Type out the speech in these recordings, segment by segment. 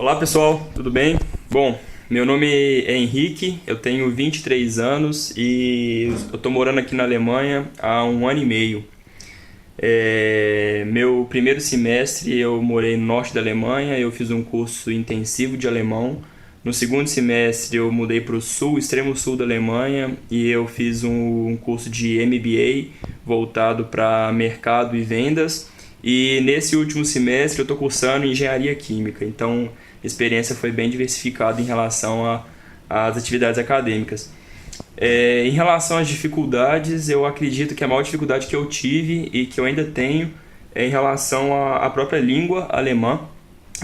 Olá pessoal, tudo bem? Bom, meu nome é Henrique, eu tenho 23 anos e eu estou morando aqui na Alemanha há 1 ano e meio. Meu primeiro semestre eu morei no norte da Alemanha, eu fiz um curso intensivo de alemão. No segundo semestre eu mudei para o sul, extremo sul da Alemanha, e eu fiz um curso de MBA voltado para mercado e vendas. E nesse último semestre eu estou cursando engenharia química, então a experiência foi bem diversificada em relação às atividades acadêmicas. Em relação às dificuldades, eu acredito que a maior dificuldade que eu tive e que eu ainda tenho é em relação à própria língua alemã,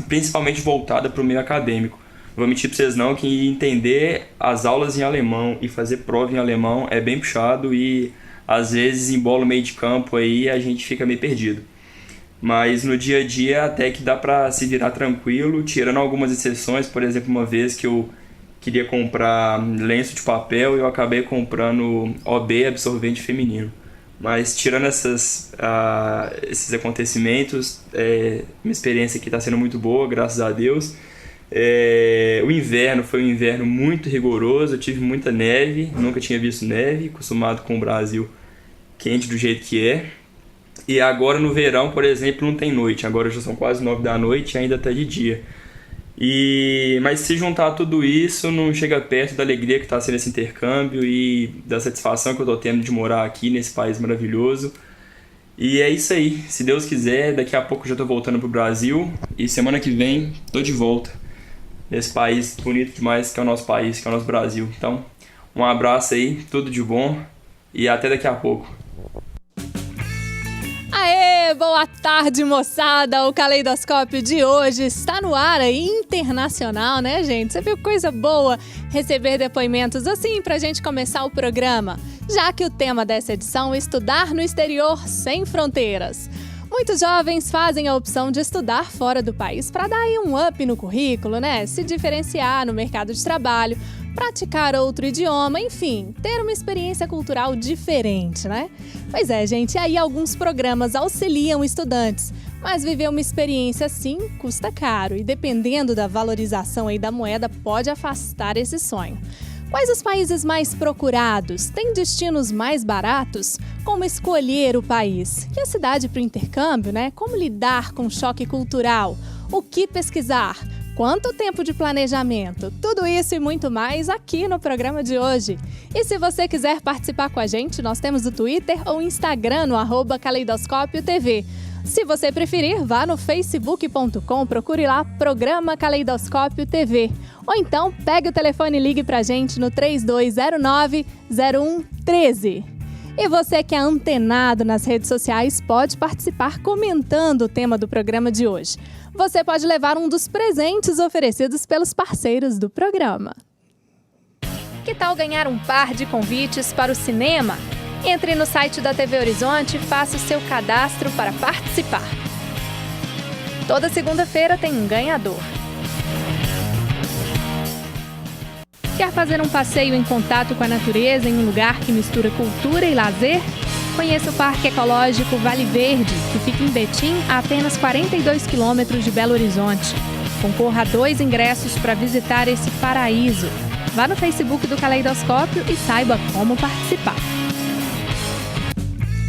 principalmente voltada para o meio acadêmico. Não vou mentir para vocês não que entender as aulas em alemão e fazer prova em alemão é bem puxado e às vezes embola o meio de campo aí a gente fica meio perdido. Mas no dia a dia até que dá para se virar tranquilo, tirando algumas exceções. Por exemplo, uma vez que eu queria comprar lenço de papel e eu acabei comprando OB, absorvente feminino. Mas tirando esses acontecimentos, minha experiência aqui está sendo muito boa, graças a Deus. O inverno foi um inverno muito rigoroso, eu tive muita neve, nunca tinha visto neve, acostumado com o Brasil quente do jeito que é. E agora no verão, por exemplo, não tem noite. Agora já são quase 9 da noite e ainda está de dia. Mas se juntar tudo isso, não chega perto da alegria que está sendo esse intercâmbio e da satisfação que eu estou tendo de morar aqui nesse país maravilhoso. E é isso aí. Se Deus quiser, daqui a pouco eu já estou voltando para o Brasil. E semana que vem estou de volta nesse país bonito demais que é o nosso país, que é o nosso Brasil. Então, um abraço aí, tudo de bom e até daqui a pouco. Aê, boa tarde, moçada! O Caleidoscópio de hoje está no ar aí, internacional, né, gente? Você viu que coisa boa receber depoimentos assim pra gente começar o programa, já que o tema dessa edição é estudar no exterior sem fronteiras. Muitos jovens fazem a opção de estudar fora do país para dar aí um up no currículo, né? Se diferenciar no mercado de trabalho, praticar outro idioma, enfim, ter uma experiência cultural diferente, né? Pois é, gente, e aí alguns programas auxiliam estudantes, mas viver uma experiência assim custa caro e dependendo da valorização aí da moeda pode afastar esse sonho. Quais os países mais procurados? Tem destinos mais baratos? Como escolher o país? E a cidade para o intercâmbio, né? Como lidar com o choque cultural? O que pesquisar? Quanto tempo de planejamento? Tudo isso e muito mais aqui no programa de hoje. E se você quiser participar com a gente, nós temos o Twitter ou o Instagram no @CaleidoscópioTV. Se você preferir, vá no facebook.com, procure lá Programa Caleidoscópio TV. Ou então, pegue o telefone e ligue pra gente no 3209-0113. E você que é antenado nas redes sociais pode participar comentando o tema do programa de hoje. Você pode levar um dos presentes oferecidos pelos parceiros do programa. Que tal ganhar um par de convites para o cinema? Entre no site da TV Horizonte e faça o seu cadastro para participar. Toda segunda-feira tem um ganhador. Quer fazer um passeio em contato com a natureza em um lugar que mistura cultura e lazer? Conheça o Parque Ecológico Vale Verde, que fica em Betim, a apenas 42 quilômetros de Belo Horizonte. Concorra a 2 ingressos para visitar esse paraíso. Vá no Facebook do Caleidoscópio e saiba como participar.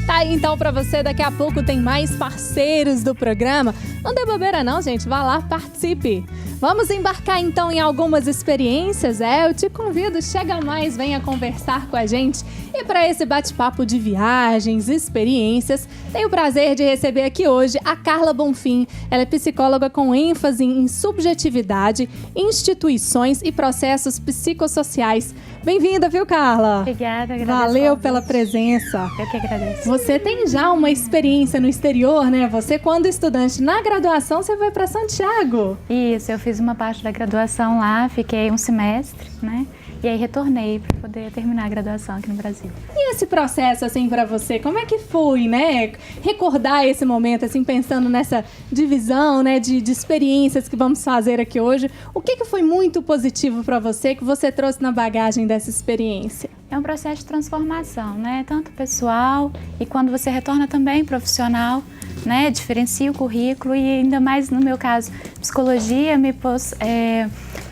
Tá aí então para você, daqui a pouco tem mais parceiros do programa. Não dê bobeira não, gente, vá lá, participe. Vamos embarcar então em algumas experiências? Eu te convido, chega mais, venha conversar com a gente. E para esse bate-papo de viagens, experiências, tenho o prazer de receber aqui hoje a Carla Bonfim. Ela é psicóloga com ênfase em subjetividade, instituições e processos psicossociais. Bem-vinda, viu, Carla? Obrigada, agradeço. Valeu pela presença. Eu que agradeço. Você tem já uma experiência no exterior, né? Você, quando estudante na graduação, você foi para Santiago. Isso, eu fiz uma parte da graduação lá, fiquei um semestre, né? E aí retornei para poder terminar a graduação aqui no Brasil. E esse processo, assim, para você, como é que foi, né? Recordar esse momento, assim, pensando nessa divisão, né, de experiências que vamos fazer aqui hoje. O que foi muito positivo para você, que você trouxe na bagagem dessa experiência? É um processo de transformação, né? Tanto pessoal e quando você retorna também profissional, né, diferencia o currículo e ainda mais no meu caso, psicologia me pôs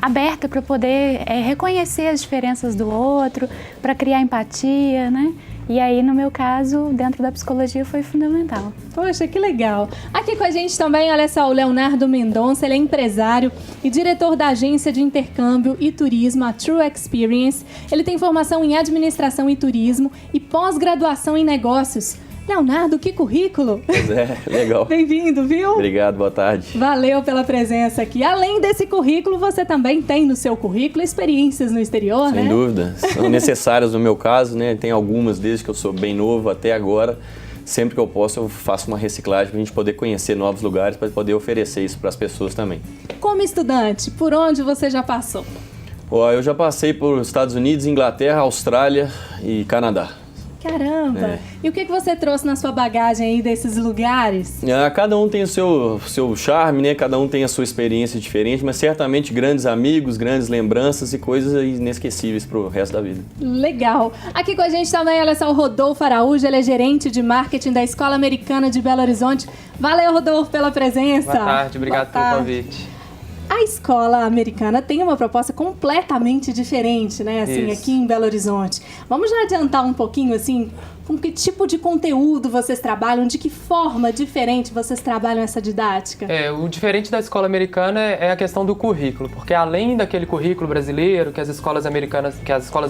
aberta para poder reconhecer as diferenças do outro, para criar empatia, né? E aí, no meu caso, dentro da psicologia foi fundamental. Poxa, que legal. Aqui com a gente também, olha só, o Leonardo Mendonça, ele é empresário e diretor da agência de intercâmbio e turismo, a True Experience. Ele tem formação em administração e turismo e pós-graduação em negócios. Leonardo, que currículo! Pois é, legal. Bem-vindo, viu? Obrigado, boa tarde. Valeu pela presença aqui. Além desse currículo, você também tem no seu currículo experiências no exterior, né? Sem dúvida. São necessárias no meu caso, né? Tem algumas desde que eu sou bem novo até agora. Sempre que eu posso, eu faço uma reciclagem para a gente poder conhecer novos lugares, para poder oferecer isso para as pessoas também. Como estudante, por onde você já passou? Eu já passei por Estados Unidos, Inglaterra, Austrália e Canadá. Caramba! E o que você trouxe na sua bagagem aí desses lugares? Cada um tem o seu charme, né? Cada um tem a sua experiência diferente, mas certamente grandes amigos, grandes lembranças e coisas inesquecíveis para o resto da vida. Legal! Aqui com a gente também, olha só, o Rodolfo Araújo, ele é gerente de marketing da Escola Americana de Belo Horizonte. Valeu, Rodolfo, pela presença! Boa tarde, obrigado pelo convite. A escola americana tem uma proposta completamente diferente, né, assim, aqui em Belo Horizonte. Vamos já adiantar um pouquinho, assim, com que tipo de conteúdo vocês trabalham, de que forma diferente vocês trabalham essa didática? O diferente da escola americana é a questão do currículo, porque além daquele currículo brasileiro que as escolas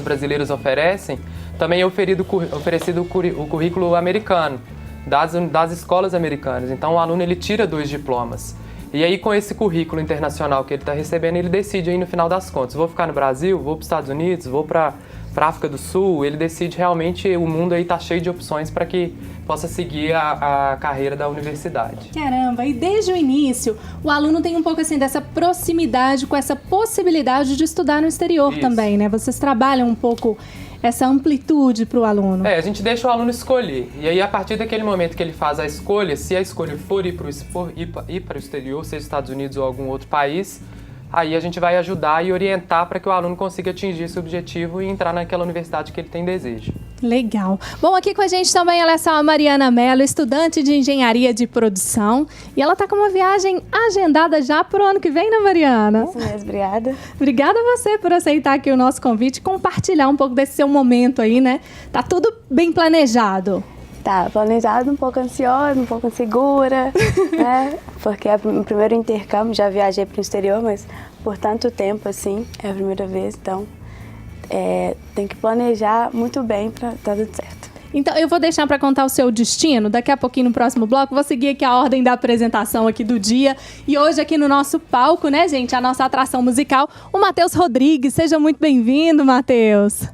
brasileiras oferecem, também é oferecido o currículo americano, das escolas americanas. Então o aluno ele tira 2 diplomas. E aí, com esse currículo internacional que ele está recebendo, ele decide aí no final das contas, vou ficar no Brasil, vou para os Estados Unidos, vou para a África do Sul. Ele decide realmente, o mundo aí está cheio de opções para que possa seguir a carreira da universidade. Caramba, e desde o início, o aluno tem um pouco assim dessa proximidade com essa possibilidade de estudar no exterior também, né? Vocês trabalham um pouco essa amplitude para o aluno. A gente deixa o aluno escolher. E aí, a partir daquele momento que ele faz a escolha, se a escolha for ir para o exterior, seja Estados Unidos ou algum outro país, aí a gente vai ajudar e orientar para que o aluno consiga atingir esse objetivo e entrar naquela universidade que ele tem desejo. Legal. Bom, aqui com a gente também, olha só, a Mariana Mello, estudante de engenharia de produção. E ela está com uma viagem agendada já para o ano que vem, né, Mariana? Isso mesmo, obrigada. Obrigada a você por aceitar aqui o nosso convite e compartilhar um pouco desse seu momento aí, né? Tá tudo bem planejado. Tá, planejado, um pouco ansiosa, um pouco insegura, né? Porque é o primeiro intercâmbio, já viajei para o exterior, mas por tanto tempo, assim, é a primeira vez, então tem que planejar muito bem para dar tudo certo. Então, eu vou deixar para contar o seu destino daqui a pouquinho no próximo bloco. Vou seguir aqui a ordem da apresentação aqui do dia. E hoje aqui no nosso palco, né, gente, a nossa atração musical, o Matheus Rodrigues. Seja muito bem-vindo, Matheus.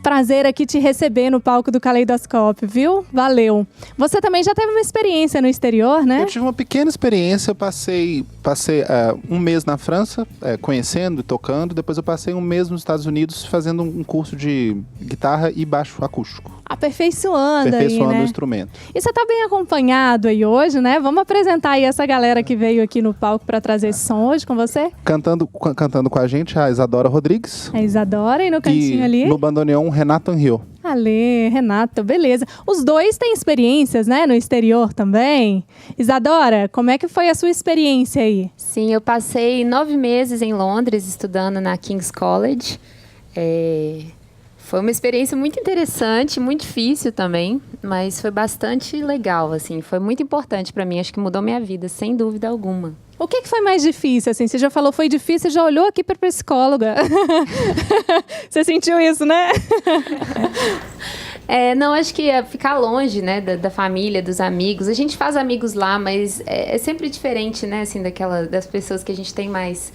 Prazer aqui te receber no palco do Caleidoscópio, viu? Valeu. Você também já teve uma experiência no exterior, né? Eu tive uma pequena experiência, eu passei um mês na França, conhecendo e tocando, depois eu passei um mês nos Estados Unidos fazendo um curso de guitarra e baixo acústico. Aperfeiçoando aí, né? o instrumento. E você tá bem acompanhado aí hoje, né? Vamos apresentar aí essa galera que veio aqui no palco para trazer esse som hoje com você? Cantando com a gente, a Isadora Rodrigues. A Isadora e no cantinho ali? No bandoneon, Renato Anrio. Ale, Renato, beleza. Os dois têm experiências, né, no exterior também. Isadora, como é que foi a sua experiência aí? Sim, eu passei 9 meses em Londres estudando na King's College. Foi uma experiência muito interessante, muito difícil também, mas foi bastante legal, assim. Foi muito importante para mim, acho que mudou minha vida, sem dúvida alguma. O que foi mais difícil, assim? Você já falou foi difícil, já olhou aqui para psicóloga. Você sentiu isso, né? Não, acho que é ficar longe, né, da família, dos amigos. A gente faz amigos lá, mas é sempre diferente, né, assim, das pessoas que a gente tem mais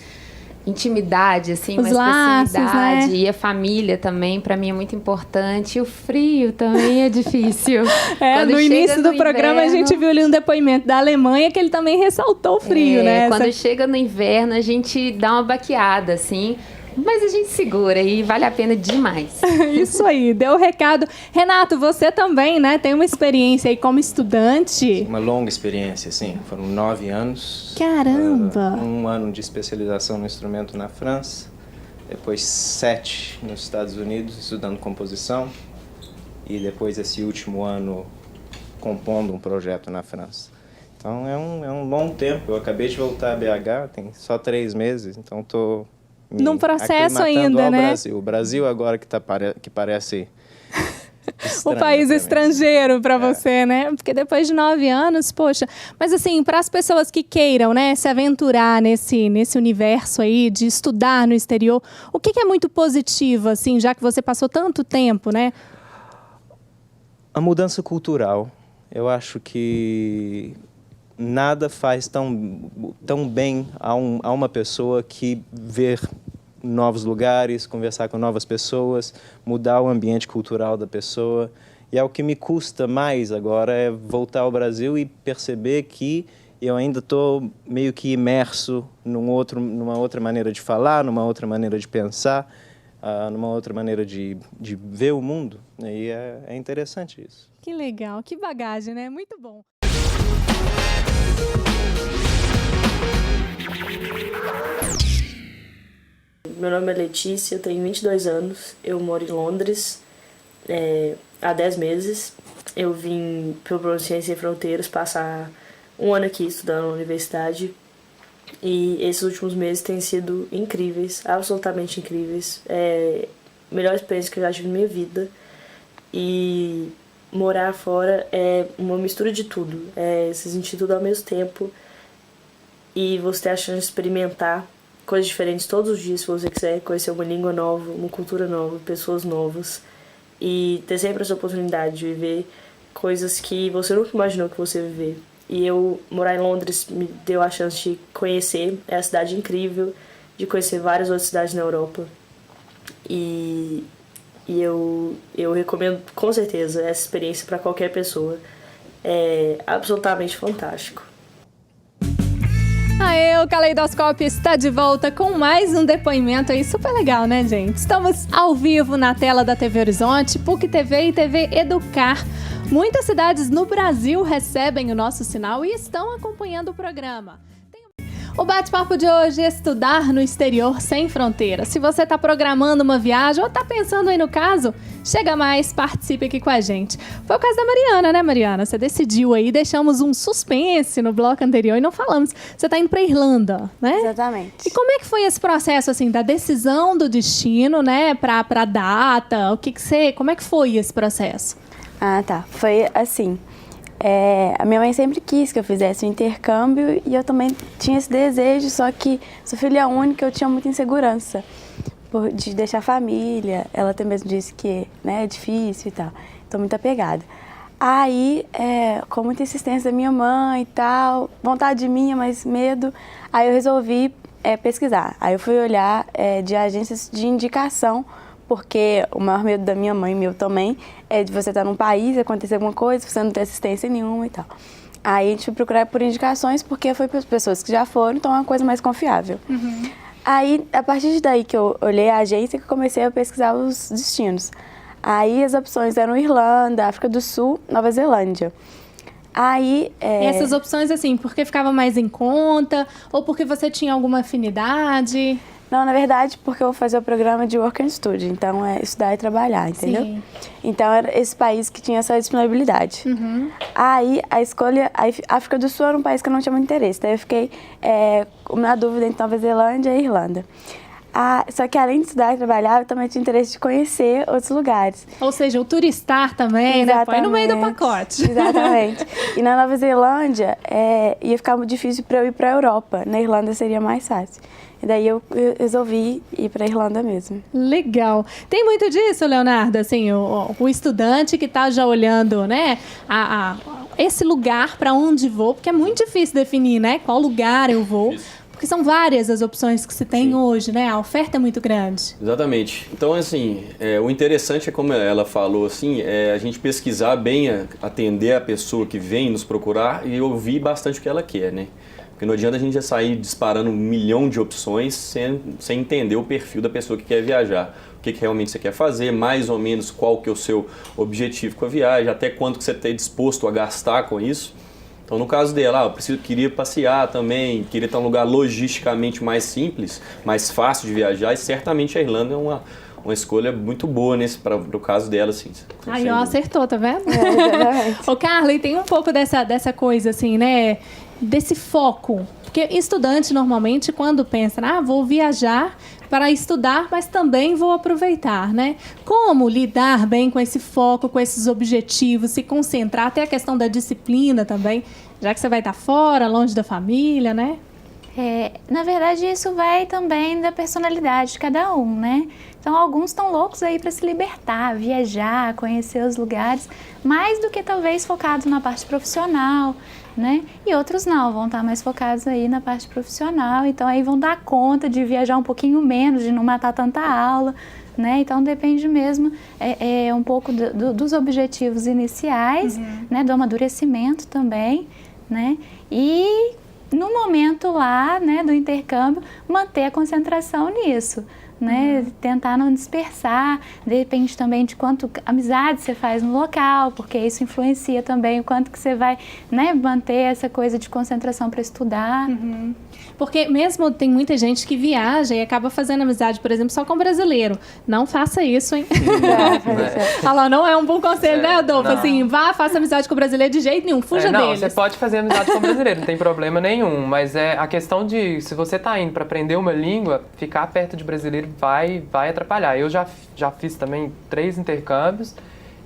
intimidade, assim, mais proximidade, né? E a família também, para mim, é muito importante. E o frio também é difícil. No início do programa a gente viu ali um depoimento da Alemanha que ele também ressaltou o frio, né? Quando chega no inverno, a gente dá uma baqueada, assim, mas a gente segura e vale a pena demais. Isso aí, deu o recado. Renato, você também, né, tem uma experiência aí como estudante. Uma longa experiência, sim. Foram 9 anos. Caramba! 1 ano de especialização no instrumento na França. Depois 7 nos Estados Unidos, estudando composição. E depois esse último ano compondo um projeto na França. Então é um bom tempo. Eu acabei de voltar a BH, tem só 3 meses, então estou num processo ainda, ao né? Brasil. O Brasil agora que parece o país estrangeiro para você, né? Porque depois de 9 anos, poxa. Mas assim, para as pessoas que queiram, né, se aventurar nesse universo aí de estudar no exterior, o que é muito positivo, assim, já que você passou tanto tempo, né? A mudança cultural. Eu acho que nada faz tão bem a uma pessoa que ver novos lugares, conversar com novas pessoas, mudar o ambiente cultural da pessoa. E é o que me custa mais agora, é voltar ao Brasil e perceber que eu ainda estou meio que imerso numa outra maneira de falar, numa outra maneira de pensar, numa outra maneira de ver o mundo. E é interessante isso. Que legal, que bagagem, né? Muito bom. Meu nome é Letícia, eu tenho 22 anos, eu moro em Londres há 10 meses. Eu vim pelo Ciência Sem Fronteiras passar um ano aqui estudando na universidade e esses últimos meses têm sido incríveis, absolutamente incríveis. É a melhor experiência que eu já tive na minha vida e morar fora é uma mistura de tudo, se sentir tudo ao mesmo tempo e você ter a chance de experimentar coisas diferentes todos os dias, se você quiser conhecer uma língua nova, uma cultura nova, pessoas novas e ter sempre essa oportunidade de viver coisas que você nunca imaginou que você ia viver. E eu morar em Londres me deu a chance de conhecer, é uma cidade incrível, de conhecer várias outras cidades na Europa e eu recomendo com certeza essa experiência para qualquer pessoa, é absolutamente fantástico. Aê, o Caleidoscópio está de volta com mais um depoimento aí super legal, né, gente? Estamos ao vivo na tela da TV Horizonte, PUC TV e TV Educar. Muitas cidades no Brasil recebem o nosso sinal e estão acompanhando o programa. O bate-papo de hoje é estudar no exterior sem fronteiras. Se você está programando uma viagem ou está pensando aí no caso, chega mais, participe aqui com a gente. Foi o caso da Mariana, né, Mariana? Você decidiu aí, deixamos um suspense no bloco anterior e não falamos. Você está indo para Irlanda, né? Exatamente. E como é que foi esse processo, assim, da decisão do destino, né, para data? Como é que foi esse processo? Ah, tá. Foi assim... a minha mãe sempre quis que eu fizesse um intercâmbio e eu também tinha esse desejo, só que sou filha única, eu tinha muita insegurança de deixar a família. Ela até mesmo disse que, né, é difícil e tal, estou muito apegada. Aí, com muita insistência da minha mãe e tal, vontade minha, mas medo, aí eu resolvi pesquisar. Aí eu fui olhar de agências de indicação, porque o maior medo da minha mãe e meu também é de você estar num país, acontecer alguma coisa, você não ter assistência nenhuma e tal. Aí a gente foi procurar por indicações, porque foi para as pessoas que já foram, então é uma coisa mais confiável. Uhum. Aí, a partir daí que eu olhei a agência, que eu comecei a pesquisar os destinos. Aí as opções eram Irlanda, África do Sul, Nova Zelândia. Aí, E essas opções, assim, porque ficava mais em conta ou porque você tinha alguma afinidade? Não, na verdade, porque eu vou fazer o programa de Work and Study, então é estudar e trabalhar, entendeu? Sim. Então era esse país que tinha essa disponibilidade. Uhum. Aí a escolha, a África do Sul era um país que eu não tinha muito interesse, daí eu fiquei na dúvida entre Nova Zelândia e Irlanda. Só que além de estudar e trabalhar, eu também tinha interesse de conhecer outros lugares. Ou seja, o turistar também, exatamente, né? Põe no meio do pacote. Exatamente. E na Nova Zelândia, ia ficar muito difícil para eu ir para a Europa. Na Irlanda seria mais fácil. E daí eu resolvi ir para a Irlanda mesmo. Legal. Tem muito disso, Leonardo? Assim, o estudante que está já olhando, né, esse lugar para onde vou, porque é muito difícil definir, né, qual lugar eu vou. Porque são várias as opções que se tem Sim. hoje, né? A oferta é muito grande. Exatamente. Então, assim, o interessante é, como ela falou, assim, a gente pesquisar bem, atender a pessoa que vem nos procurar e ouvir bastante o que ela quer, né? Porque não adianta a gente já sair disparando 1 milhão de opções sem entender o perfil da pessoa que quer viajar. O que realmente você quer fazer, mais ou menos qual que é o seu objetivo com a viagem, até quanto que você está disposto a gastar com isso. Então, no caso dela, eu queria passear também, queria estar em um lugar logisticamente mais simples, mais fácil de viajar, e certamente a Irlanda é uma escolha muito boa para o caso dela, assim. Aí, ó, acertou, tá vendo? Exatamente. Ô, Carla, e tem um pouco dessa coisa, assim, né? Desse foco. Porque estudante, normalmente, quando pensa, vou viajar para estudar, mas também vou aproveitar, né? Como lidar bem com esse foco, com esses objetivos, se concentrar, até a questão da disciplina também, já que você vai estar fora, longe da família, né? Na verdade, isso vai também da personalidade de cada um, né? Então, alguns estão loucos aí para se libertar, viajar, conhecer os lugares, mais do que talvez focados na parte profissional, né? E outros não, vão estar mais focados aí na parte profissional, então aí vão dar conta de viajar um pouquinho menos, de não matar tanta aula, né? Então depende mesmo um pouco dos objetivos iniciais, né? Do amadurecimento também, né? E no momento lá, né, do intercâmbio, manter a concentração nisso, né? Tentar não dispersar, depende também de quanto amizade você faz no local, porque isso influencia também o quanto que você vai, né, manter essa coisa de concentração para estudar. Porque mesmo tem muita gente que viaja e acaba fazendo amizade, por exemplo, só com brasileiro. Não faça isso, hein? Olha lá, não é um bom conselho, né, Adolfo? Não. Assim, faça amizade com brasileiro de jeito nenhum, fuja deles. Você pode fazer amizade com brasileiro, não tem problema nenhum, mas é a questão de, se você tá indo para aprender uma língua, ficar perto de brasileiro vai atrapalhar. Eu já fiz também 3 intercâmbios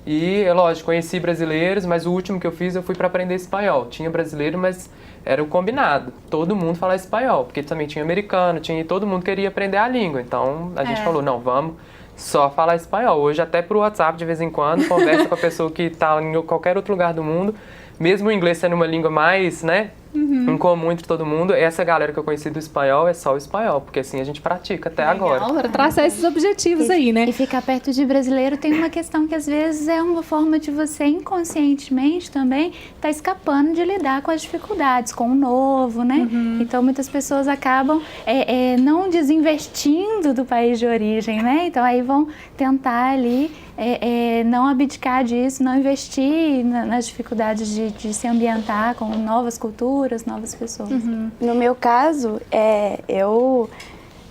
e, é lógico, conheci brasileiros, mas o último que eu fiz eu fui para aprender espanhol. Tinha brasileiro, mas era o combinado. Todo mundo falava espanhol, porque também tinha americano, todo mundo queria aprender a língua. Então a gente falou, não, vamos só falar espanhol. Hoje até pro WhatsApp, de vez em quando, conversa com a pessoa que está em qualquer outro lugar do mundo, mesmo o inglês sendo uma língua mais, né, em comum entre todo mundo, essa galera que eu conheci do espanhol é só o espanhol, porque assim a gente pratica até agora. Para traçar esses objetivos aí, né? E ficar perto de brasileiro tem uma questão que às vezes é uma forma de você inconscientemente também estar escapando de lidar com as dificuldades, com o novo, né? Então muitas pessoas acabam não desinvestindo do país de origem, né? Então aí vão tentar ali não abdicar disso, não investir nas dificuldades de se ambientar com novas culturas, novas pessoas. No meu caso, eu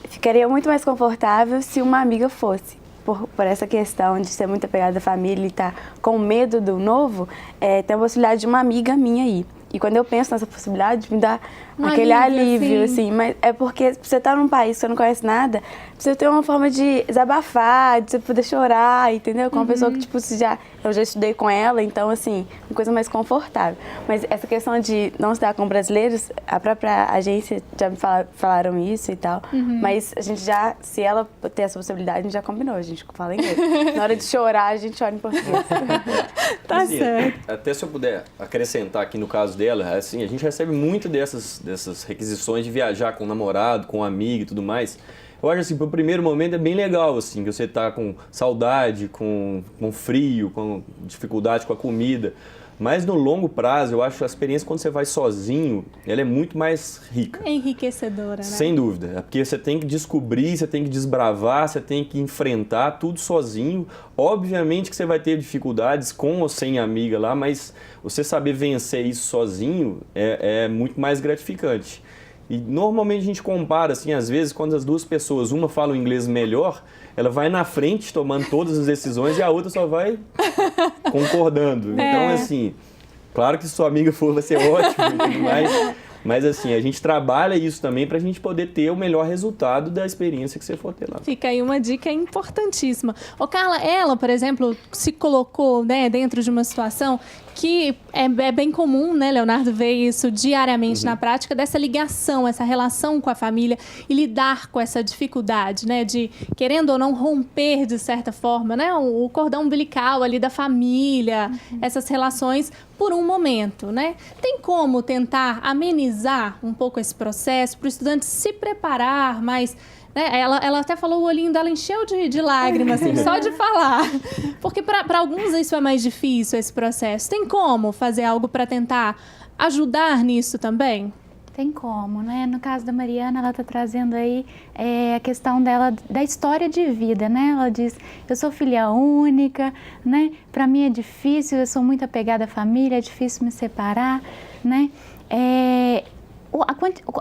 ficaria muito mais confortável se uma amiga fosse. Por essa questão de ser muito apegada à família e estar com medo do novo, tem a possibilidade de uma amiga minha ir. E quando eu penso nessa possibilidade, me dá aquele alívio, assim. Mas é porque você tá num país que você não conhece nada, você tem uma forma de desabafar, de você poder chorar, entendeu? Com uma pessoa que, tipo, eu já estudei com ela, então, assim, uma coisa mais confortável. Mas essa questão de não se dar com brasileiros, a própria agência já me falaram isso e tal. Mas a gente se ela ter essa possibilidade, a gente já combinou, a gente fala inglês. Na hora de chorar, a gente chora em português. Tá assim, certo. Até se eu puder acrescentar aqui no caso dela, assim, a gente recebe muito dessas requisições de viajar com o namorado, com um amigo e tudo mais. Eu acho assim, pro primeiro momento é bem legal, assim, que você tá com saudade, com frio, com dificuldade com a comida. Mas no longo prazo, eu acho a experiência quando você vai sozinho, ela é muito mais rica. É enriquecedora, né? Sem dúvida. É porque você tem que descobrir, você tem que desbravar, você tem que enfrentar tudo sozinho. Obviamente que você vai ter dificuldades com ou sem amiga lá, mas você saber vencer isso sozinho é muito mais gratificante. E normalmente a gente compara, assim, às vezes, quando as duas pessoas, uma fala o inglês melhor, ela vai na frente tomando todas as decisões e a outra só vai concordando. Então, assim, claro que se sua amiga for, vai ser ótimo e tudo mais. Mas assim, a gente trabalha isso também para a gente poder ter o melhor resultado da experiência que você for ter lá. Fica aí uma dica importantíssima. Ô Carla, ela, por exemplo, se colocou, né, dentro de uma situação que é bem comum, né, Leonardo, ver isso diariamente na prática, dessa ligação, essa relação com a família e lidar com essa dificuldade, né, de, querendo ou não, romper, de certa forma, né, o cordão umbilical ali da família, essas relações por um momento, né? Tem como tentar amenizar um pouco esse processo para o estudante se preparar mais, né? Ela até falou, o olhinho dela encheu de lágrimas, assim, só de falar. Porque para alguns isso é mais difícil, esse processo. Tem como fazer algo para tentar ajudar nisso também? Tem como, né? No caso da Mariana, ela está trazendo aí a questão dela, da história de vida, né? Ela diz, eu sou filha única, né? Para mim é difícil, eu sou muito apegada à família, é difícil me separar, né? A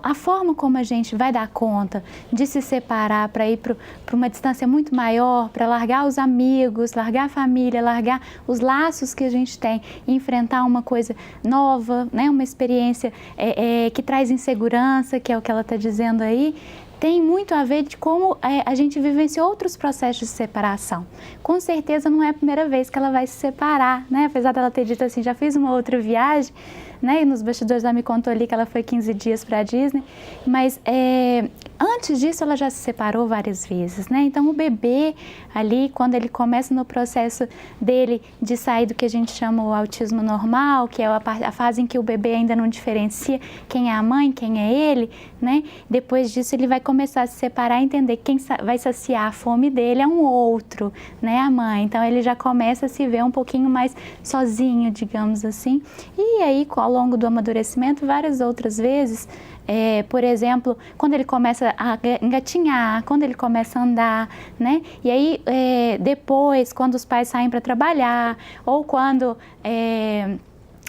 a forma como a gente vai dar conta de se separar para ir para uma distância muito maior, para largar os amigos, largar a família, largar os laços que a gente tem e enfrentar uma coisa nova, né? Uma experiência que traz insegurança, que é o que ela está dizendo aí, tem muito a ver de como a gente vivenciou outros processos de separação. Com certeza não é a primeira vez que ela vai se separar, né? Apesar dela ter dito assim, já fiz uma outra viagem, né? E nos bastidores ela me contou ali que ela foi 15 dias para a Disney, mas antes disso ela já se separou várias vezes, né? Então o bebê ali, quando ele começa no processo dele de sair do que a gente chama o autismo normal, que é a fase em que o bebê ainda não diferencia quem é a mãe, quem é ele, né? Depois disso ele vai começar a se separar e entender que quem vai saciar a fome dele é um outro, né? A mãe. Então ele já começa a se ver um pouquinho mais sozinho, digamos assim. E aí, ao longo do amadurecimento, várias outras vezes, por exemplo, quando ele começa a engatinhar, quando ele começa a andar, né? E aí, depois, quando os pais saem para trabalhar, ou quando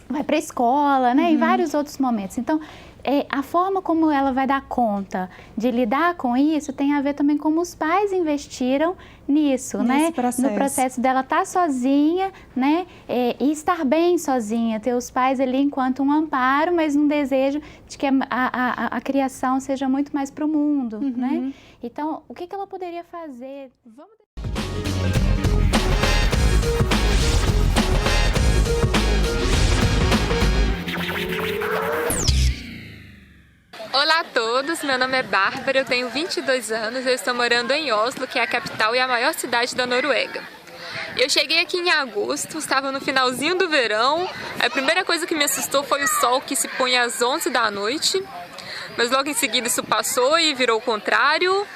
vai para a escola, né? Em vários outros momentos. Então, a forma como ela vai dar conta de lidar com isso tem a ver também como os pais investiram nisso, né? No processo dela estar sozinha, né? E estar bem sozinha, ter os pais ali enquanto um amparo, mas um desejo de que a criação seja muito mais para o mundo, né? Então, o que ela poderia fazer? Olá a todos, meu nome é Bárbara, eu tenho 22 anos, eu estou morando em Oslo, que é a capital e a maior cidade da Noruega. Eu cheguei aqui em agosto, estava no finalzinho do verão, a primeira coisa que me assustou foi o sol que se põe às 11 da noite, mas logo em seguida isso passou e virou o contrário.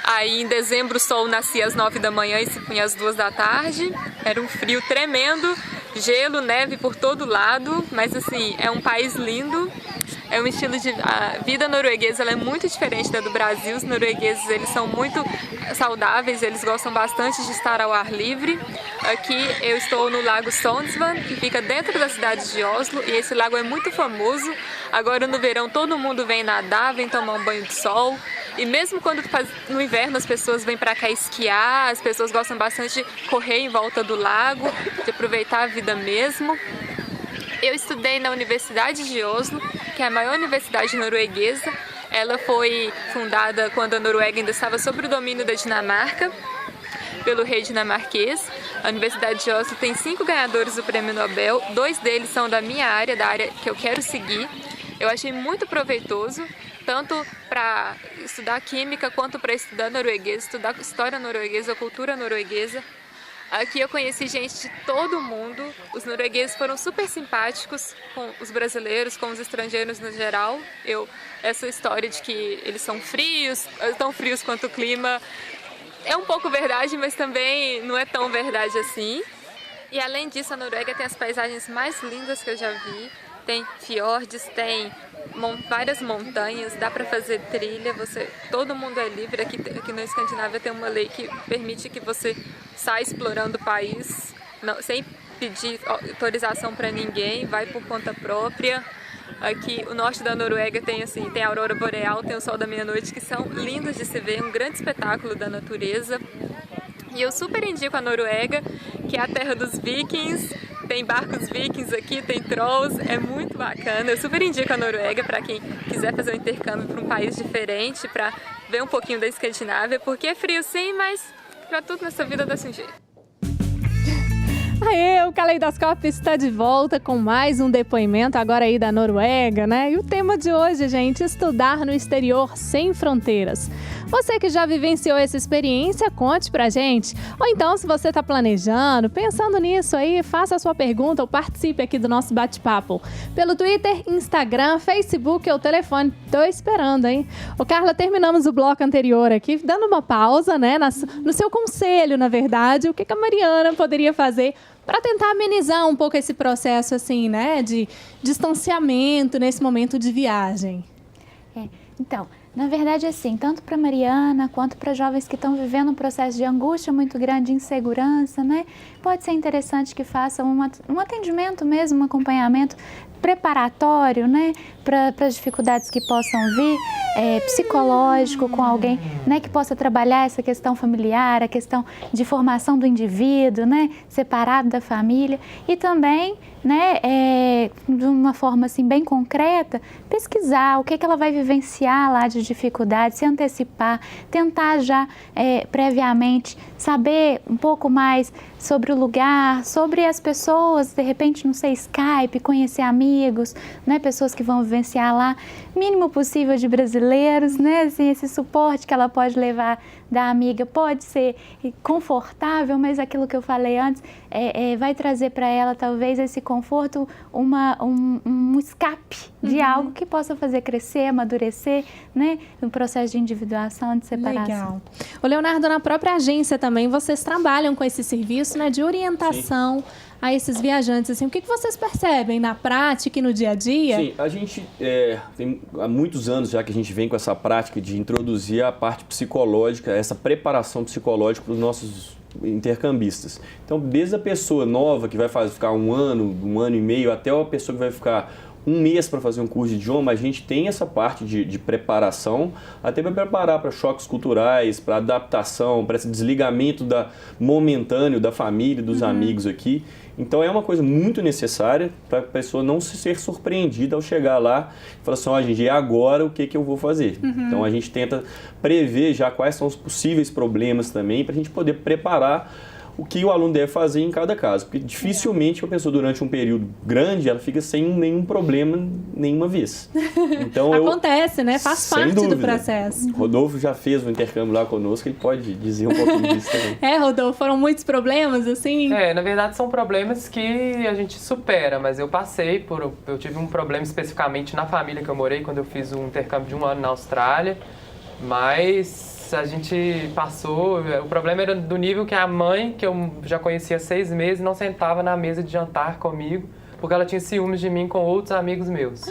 Aí em dezembro o sol nascia às 9 da manhã e se punha às 2 da tarde, era um frio tremendo, gelo, neve por todo lado, mas assim, é um país lindo. É um estilo de... A vida norueguesa ela é muito diferente da do Brasil. Os noruegueses eles são muito saudáveis, eles gostam bastante de estar ao ar livre. Aqui eu estou no Lago Sondsvann, que fica dentro da cidade de Oslo, e esse lago é muito famoso. Agora no verão todo mundo vem nadar, vem tomar um banho de sol. E mesmo quando no inverno as pessoas vêm para cá esquiar, as pessoas gostam bastante de correr em volta do lago, de aproveitar a vida mesmo. Eu estudei na Universidade de Oslo, que é a maior universidade norueguesa. Ela foi fundada quando a Noruega ainda estava sob o domínio da Dinamarca, pelo rei dinamarquês. A Universidade de Oslo tem 5 ganhadores do Prêmio Nobel, 2 deles são da minha área, da área que eu quero seguir. Eu achei muito proveitoso, tanto para estudar química quanto para estudar norueguês, estudar história norueguesa, cultura norueguesa. Aqui eu conheci gente de todo mundo, os noruegueses foram super simpáticos com os brasileiros, com os estrangeiros no geral. Essa história de que eles são frios, tão frios quanto o clima, é um pouco verdade, mas também não é tão verdade assim. E além disso, a Noruega tem as paisagens mais lindas que eu já vi. Tem fiordes, tem várias montanhas, dá para fazer trilha, todo mundo é livre. Aqui na Escandinávia tem uma lei que permite que você saia explorando o país sem pedir autorização para ninguém, vai por conta própria. Aqui o norte da Noruega tem a aurora boreal, tem o sol da meia-noite, que são lindos de se ver, um grande espetáculo da natureza. E eu super indico a Noruega, que é a terra dos vikings. Tem barcos vikings aqui, tem trolls, é muito bacana. Eu super indico a Noruega para quem quiser fazer um intercâmbio para um país diferente, para ver um pouquinho da Escandinávia, porque é frio sim, mas para tudo nessa vida dá um jeito. Aê, o Caleidoscópio está de volta com mais um depoimento agora aí da Noruega, né? E o tema de hoje, gente, estudar no exterior sem fronteiras. Você que já vivenciou essa experiência, conte pra gente. Ou então, se você tá planejando, pensando nisso aí, faça a sua pergunta ou participe aqui do nosso bate-papo. Pelo Twitter, Instagram, Facebook ou telefone. Tô esperando, hein? Ô, Carla, terminamos o bloco anterior aqui, dando uma pausa, né? No seu conselho, na verdade, o que a Mariana poderia fazer para tentar amenizar um pouco esse processo, assim, né? De distanciamento nesse momento de viagem. Então, na verdade, assim, tanto para Mariana quanto para jovens que estão vivendo um processo de angústia muito grande, de insegurança, né? Pode ser interessante que façam um atendimento mesmo, um acompanhamento preparatório, né, para as dificuldades que possam vir, psicológico com alguém, né, que possa trabalhar essa questão familiar, a questão de formação do indivíduo, né, separado da família, e também, né, de uma forma assim bem concreta, pesquisar o que ela vai vivenciar lá de dificuldade, se antecipar, tentar já previamente saber um pouco mais sobre o lugar, sobre as pessoas, de repente, não sei, Skype, conhecer amigos, né, pessoas que vão vivenciar lá, mínimo possível de brasileiros, né, assim, esse suporte que ela pode levar da amiga pode ser confortável, mas aquilo que eu falei antes vai trazer para ela talvez esse conforto, um escape de algo que possa fazer crescer, amadurecer, né, no processo de individuação, de separação. Legal. O Leonardo, na própria agência também, vocês trabalham com esse serviço, né, de orientação a esses viajantes, assim, o que vocês percebem na prática e no dia a dia? Sim, a gente tem há muitos anos já que a gente vem com essa prática de introduzir a parte psicológica, essa preparação psicológica para os nossos intercambistas. Então, desde a pessoa nova que vai ficar um ano e meio, até a pessoa que vai ficar um mês para fazer um curso de idioma, a gente tem essa parte de preparação, até para preparar para choques culturais, para adaptação, para esse desligamento momentâneo da família, dos amigos aqui. Então é uma coisa muito necessária para a pessoa não se ser surpreendida ao chegar lá e falar assim, gente, é agora o que eu vou fazer. Então a gente tenta prever já quais são os possíveis problemas também, para a gente poder preparar o que o aluno deve fazer em cada caso. Porque dificilmente a pessoa, durante um período grande, ela fica sem nenhum problema nenhuma vez. Então, acontece, né? Faz parte do processo. Rodolfo já fez um intercâmbio lá conosco, ele pode dizer um pouquinho disso também. Rodolfo, foram muitos problemas, assim? Na verdade são problemas que a gente supera, mas eu eu tive um problema especificamente na família que eu morei, quando eu fiz um intercâmbio de 1 ano na Austrália, mas a gente passou, o problema era do nível que a mãe, que eu já conhecia há 6 meses, não sentava na mesa de jantar comigo, porque ela tinha ciúmes de mim com outros amigos meus.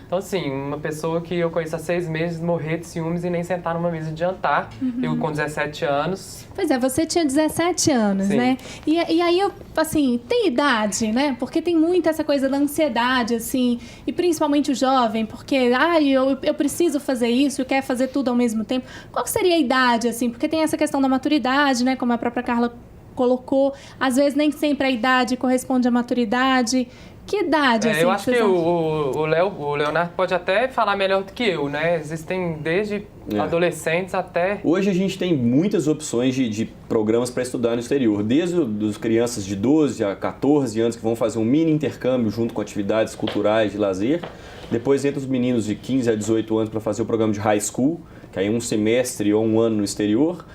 Então, assim, uma pessoa que eu conheço há 6 meses morrer de ciúmes e nem sentar numa mesa de jantar, eu com 17 anos. Pois é, você tinha 17 anos, né? E aí, assim, tem idade, né? Porque tem muito essa coisa da ansiedade, assim, e principalmente o jovem, porque, eu preciso fazer isso, eu quero fazer tudo ao mesmo tempo. Qual que seria a idade, assim? Porque tem essa questão da maturidade, né? Como a própria Carla colocou, às vezes nem sempre a idade corresponde à maturidade. Que idade, assim? Eu acho que o Leonardo pode até falar melhor do que eu, né? Existem desde adolescentes até... Hoje a gente tem muitas opções de programas para estudar no exterior. Desde as crianças de 12 a 14 anos que vão fazer um mini intercâmbio junto com atividades culturais de lazer. Depois entra os meninos de 15 a 18 anos para fazer o programa de high school, que aí é um semestre ou um ano no exterior.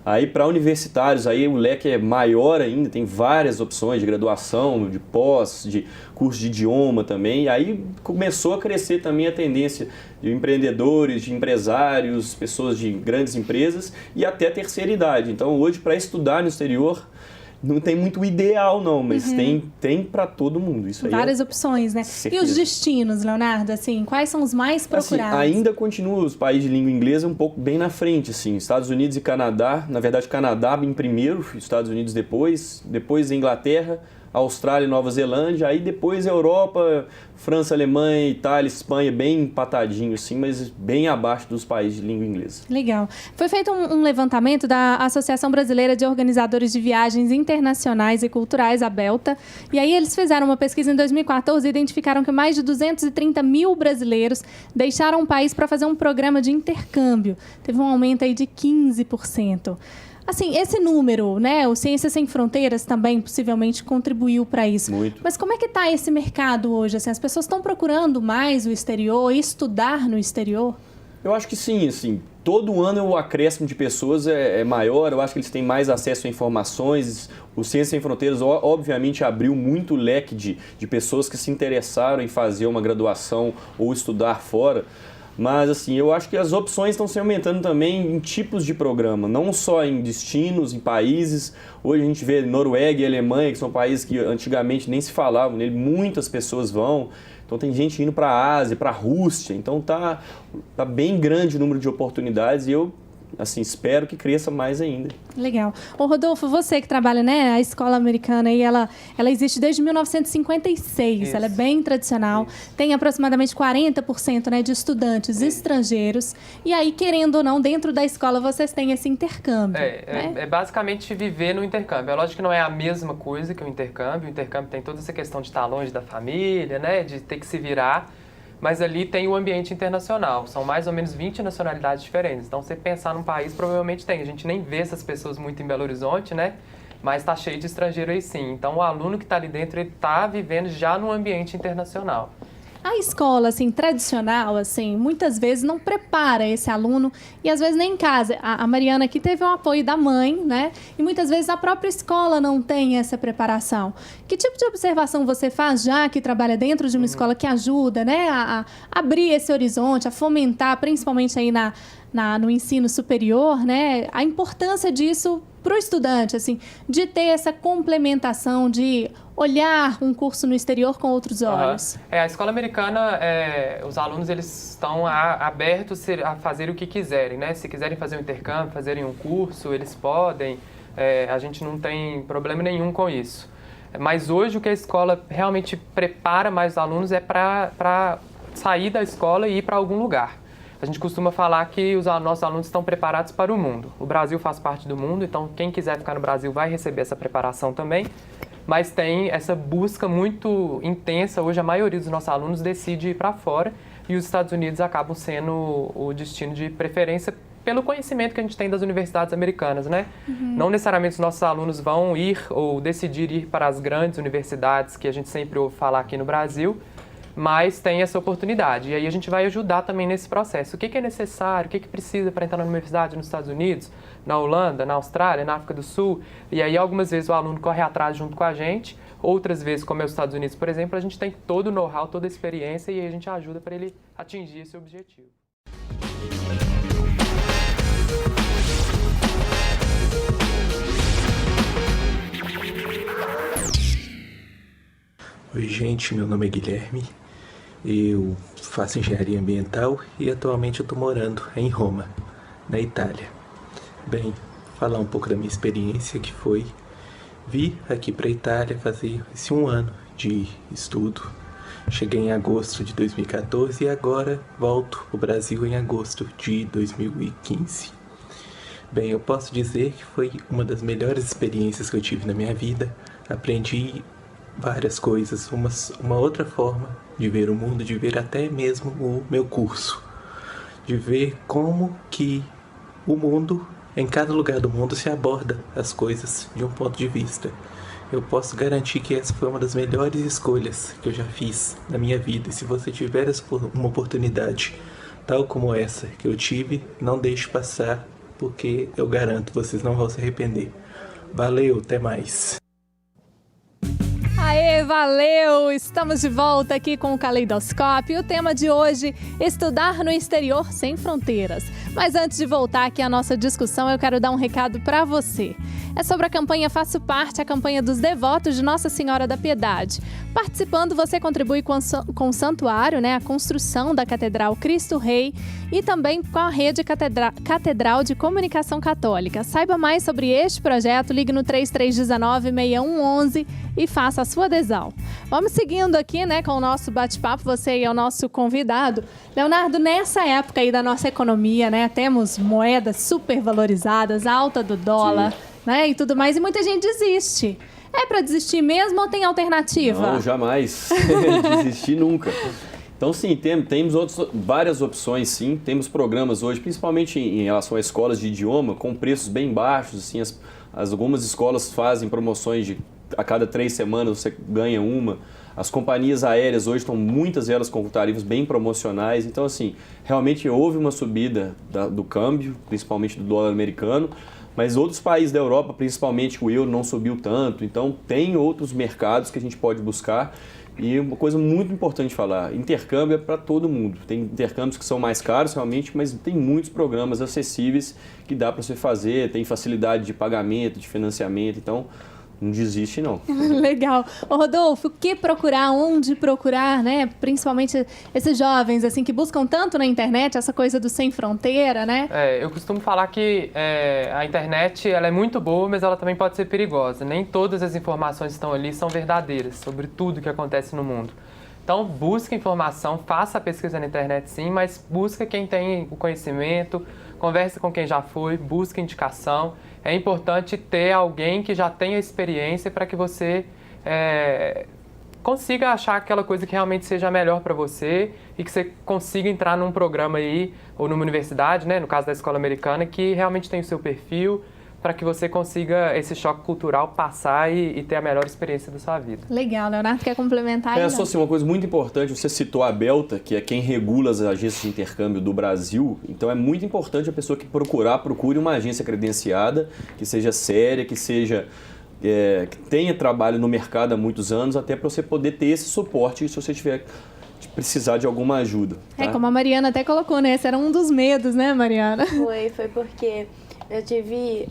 Aí para universitários, aí o leque é maior ainda, tem várias opções de graduação, de pós, de curso de idioma também. E aí começou a crescer também a tendência de empreendedores, de empresários, pessoas de grandes empresas e até a terceira idade. Então hoje para estudar no exterior não tem muito ideal não, mas tem para todo mundo. Isso aí várias opções, né? Certeza. E os destinos, Leonardo, assim, quais são os mais procurados? Assim, ainda continuam os países de língua inglesa um pouco bem na frente, assim, Estados Unidos e Canadá, na verdade Canadá em primeiro, Estados Unidos depois Inglaterra, Austrália e Nova Zelândia, aí depois Europa, França, Alemanha, Itália, Espanha, bem empatadinho assim, mas bem abaixo dos países de língua inglesa. Legal. Foi feito um levantamento da Associação Brasileira de Organizadores de Viagens Internacionais e Culturais, a BELTA, e aí eles fizeram uma pesquisa em 2014 e identificaram que mais de 230 mil brasileiros deixaram o país para fazer um programa de intercâmbio. Teve um aumento aí de 15%. Assim, esse número, né, o Ciências Sem Fronteiras também possivelmente contribuiu para isso. Muito. Mas como é que está esse mercado hoje? Assim, as pessoas estão procurando mais o exterior, estudar no exterior? Eu acho que sim, assim, todo ano o acréscimo de pessoas é maior, eu acho que eles têm mais acesso a informações. O Ciências Sem Fronteiras, obviamente, abriu muito leque de pessoas que se interessaram em fazer uma graduação ou estudar fora. Mas, assim, eu acho que as opções estão se aumentando também em tipos de programa, não só em destinos, em países. Hoje a gente vê Noruega e Alemanha, que são países que antigamente nem se falavam nele, muitas pessoas vão. Então tem gente indo para a Ásia, para a Rússia, então tá bem grande o número de oportunidades e eu assim, espero que cresça mais ainda. Legal. Ô Rodolfo, você que trabalha, né, a escola americana, e ela existe desde 1956, Isso. Ela é bem tradicional, Isso. Tem aproximadamente 40%, né, de estudantes estrangeiros, e aí, querendo ou não, dentro da escola vocês têm esse intercâmbio. É basicamente viver no intercâmbio. É lógico que não é a mesma coisa que o intercâmbio tem toda essa questão de estar longe da família, né, de ter que se virar, mas ali tem o ambiente internacional, são mais ou menos 20 nacionalidades diferentes. Então, você pensar num país, provavelmente tem. A gente nem vê essas pessoas muito em Belo Horizonte, né? Mas está cheio de estrangeiro aí sim. Então, o aluno que está ali dentro, ele está vivendo já no ambiente internacional. A escola, assim, tradicional, assim, muitas vezes não prepara esse aluno e às vezes nem em casa. A Mariana aqui teve o apoio da mãe, né? E muitas vezes a própria escola não tem essa preparação. Que tipo de observação você faz já que trabalha dentro de uma escola que ajuda, né, a abrir esse horizonte, a fomentar, principalmente aí no ensino superior, né, a importância disso para o estudante, assim, de ter essa complementação, de olhar um curso no exterior com outros olhos? A escola americana, os alunos eles estão abertos a fazer o que quiserem, né? Se quiserem fazer um intercâmbio, fazerem um curso, eles podem. A gente não tem problema nenhum com isso. Mas hoje o que a escola realmente prepara mais os alunos é para sair da escola e ir para algum lugar. A gente costuma falar que os nossos alunos estão preparados para o mundo. O Brasil faz parte do mundo, então quem quiser ficar no Brasil vai receber essa preparação também. Mas tem essa busca muito intensa. Hoje a maioria dos nossos alunos decide ir para fora e os Estados Unidos acabam sendo o destino de preferência pelo conhecimento que a gente tem das universidades americanas, né? Não necessariamente os nossos alunos vão ir ou decidir ir para as grandes universidades que a gente sempre ouve falar aqui no Brasil, mas tem essa oportunidade. E aí a gente vai ajudar também nesse processo. O que é necessário, o que precisa para entrar na universidade nos Estados Unidos, na Holanda, na Austrália, na África do Sul. E aí algumas vezes o aluno corre atrás junto com a gente, outras vezes, como é os Estados Unidos, por exemplo, a gente tem todo o know-how, toda a experiência e aí a gente ajuda para ele atingir esse objetivo. Oi gente, meu nome é Guilherme, eu faço engenharia ambiental e atualmente eu estou morando em Roma, na Itália. Bem, falar um pouco da minha experiência que foi vir aqui para a Itália fazer esse 1 ano de estudo. Cheguei em agosto de 2014 e agora volto ao Brasil em agosto de 2015. Bem, eu posso dizer que foi uma das melhores experiências que eu tive na minha vida. Aprendi várias coisas, uma outra forma de ver o mundo, de ver até mesmo o meu curso, de ver como que o mundo, em cada lugar do mundo, se aborda as coisas de um ponto de vista. Eu posso garantir que essa foi uma das melhores escolhas que eu já fiz na minha vida. E se você tiver uma oportunidade tal como essa que eu tive, não deixe passar, porque eu garanto, vocês não vão se arrepender. Valeu, até mais! Aê, valeu! Estamos de volta aqui com o Caleidoscópio. E o tema de hoje, estudar no exterior sem fronteiras. Mas antes de voltar aqui à nossa discussão, eu quero dar um recado para você. É sobre a campanha Faço Parte, a campanha dos devotos de Nossa Senhora da Piedade. Participando, você contribui com o santuário, né, a construção da Catedral Cristo Rei e também com a Rede Catedral de Comunicação Católica. Saiba mais sobre este projeto, ligue no 3319-6111 e faça a sua adesão. Vamos seguindo aqui, né, com o nosso bate-papo, você é o nosso convidado. Leonardo, nessa época aí da nossa economia, né, temos moedas super valorizadas, alta do dólar, né, e tudo mais, e muita gente desiste. É para desistir mesmo ou tem alternativa? Não, jamais. Desistir nunca. Então, sim, temos várias opções, sim. Temos programas hoje, principalmente em relação a escolas de idioma, com preços bem baixos. Assim, algumas escolas fazem promoções de a cada 3 semanas você ganha uma. As companhias aéreas hoje estão muitas delas com tarifas bem promocionais. Então, assim, realmente houve uma subida do câmbio, principalmente do dólar americano. Mas outros países da Europa, principalmente o euro, não subiu tanto. Então, tem outros mercados que a gente pode buscar. E uma coisa muito importante falar, intercâmbio é para todo mundo. Tem intercâmbios que são mais caros realmente, mas tem muitos programas acessíveis que dá para você fazer, tem facilidade de pagamento, de financiamento. Então, não desiste, não. Legal. Ô, Rodolfo, o que procurar, onde procurar, né? Principalmente esses jovens, assim, que buscam tanto na internet essa coisa do sem fronteira, né? Eu costumo falar que a internet ela é muito boa, mas ela também pode ser perigosa. Nem todas as informações que estão ali são verdadeiras sobre tudo que acontece no mundo. Então, busca informação, faça a pesquisa na internet sim, mas busca quem tem o conhecimento, converse com quem já foi, busca indicação. É importante ter alguém que já tenha experiência para que você consiga achar aquela coisa que realmente seja melhor para você e que você consiga entrar num programa aí, ou numa universidade, né, no caso da escola americana, que realmente tem o seu perfil, para que você consiga esse choque cultural passar e ter a melhor experiência da sua vida. Legal, Leonardo, quer complementar aí? Só assim, uma coisa muito importante, você citou a Belta, que é quem regula as agências de intercâmbio do Brasil, então é muito importante a pessoa que procure uma agência credenciada, que seja séria, que seja... que tenha trabalho no mercado há muitos anos, até para você poder ter esse suporte se você tiver precisar de alguma ajuda. Tá? Como a Mariana até colocou, né? Esse era um dos medos, né, Mariana? Foi porque eu tive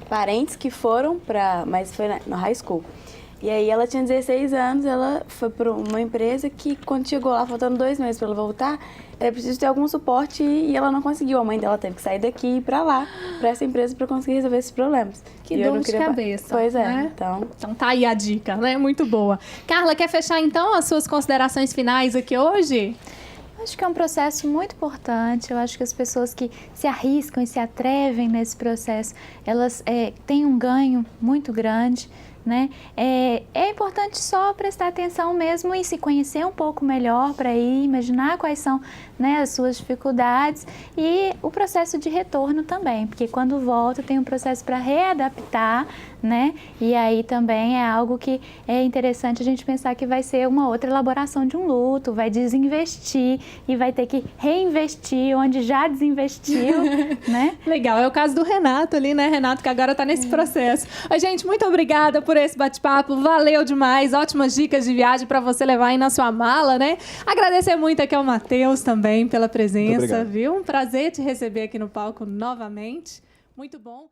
parentes que foram mas foi no high school. E aí ela tinha 16 anos, ela foi para uma empresa que quando chegou lá, faltando 2 meses para ela voltar, ela precisava ter algum suporte e ela não conseguiu. A mãe dela teve que sair daqui e ir para lá, para essa empresa, para conseguir resolver esses problemas. Que dor de cabeça. Pois é, né? Então tá aí a dica, né? Muito boa. Carla, quer fechar então as suas considerações finais aqui hoje? Acho que é um processo muito importante. Eu acho que as pessoas que se arriscam e se atrevem nesse processo, elas têm um ganho muito grande, né? É importante só prestar atenção mesmo e se conhecer um pouco melhor para ir imaginar quais são, né, as suas dificuldades e o processo de retorno também, porque quando volta tem um processo para readaptar, né? E aí também é algo que é interessante a gente pensar que vai ser uma outra elaboração de um luto, vai desinvestir e vai ter que reinvestir onde já desinvestiu, né? Legal, é o caso do Renato ali, né, Renato, que agora está nesse processo. Oi, gente, muito obrigada por esse bate-papo, valeu demais, ótimas dicas de viagem para você levar aí na sua mala, né? Agradecer muito aqui ao Matheus também pela presença, viu? Um prazer te receber aqui no palco novamente, muito bom.